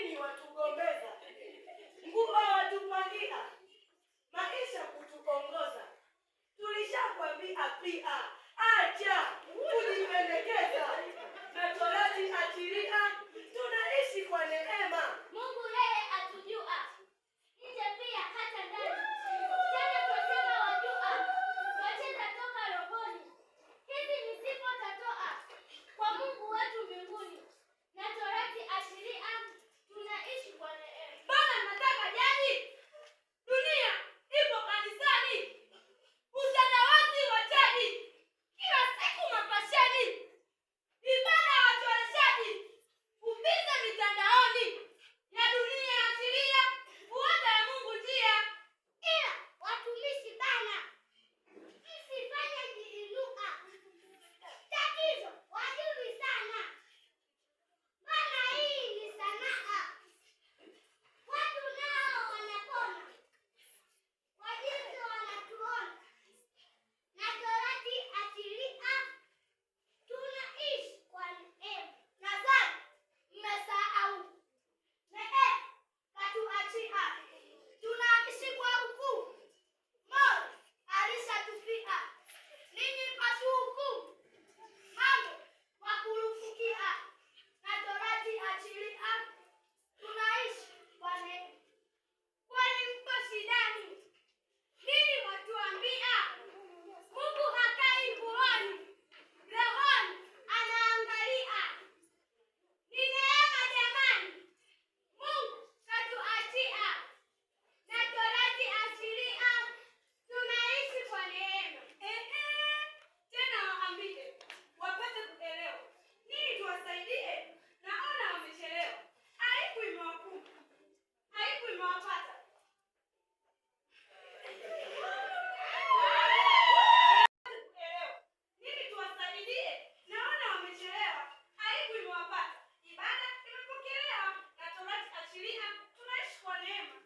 nini watugombeza? Nguo watupangia, maisha kutuongoza. Tulishakwambia pia, acha kujipendekeza. Na Torati achilia, tunaishi kwa neema. Mungu yeye atujua, nje pia hata ndani. Tena twasema wajua, twacheza toka rohoni. Hizi ni sifa tatoa kwa Mungu wetu mbinguni. Na Torati achilia, tunaishi kwa neema. Bana nataka jadi, dunia ipo kanisani. Utandawazi wa jadi, kila siku mapasheni. Ibada ya watoreshaji, upize mitandaoni. Ya dunia achilia, fuata ya Mungu njia. Ila watumishi bana, msifanye jiinuka. Tatizo wajui sana, maana hii ni sanaa. Watu nao wanapona kwa jinsi wanatuona. Na Torati achilia, tunaishi kwa neema. Nadhani mmesahau. Neema katuachia, tunaishi kwa ukuu. Mola alishatufia, ninyi mkatuhukumu. Mambo wakurupukia. Na Torati achilia, tunaishi kwa neema. Kwani mko shidani? Nini watuambia? Mungu hakai nguoni, rohoni anaangalia. Ni neema jamani, Mungu katuachia. Na Torati achilia, tunaishi kwa neema. Tena waambie wapate kuelewa. Nini tuwasaidie? Naona wamechelewa. Aibu imewakumba, aibu imewapata. Nini tuwasaidie? Naona wamechelewa. Aibu imewapata. Ibada imepokelewa. Na Torati achilia, tunaishi kwa neema.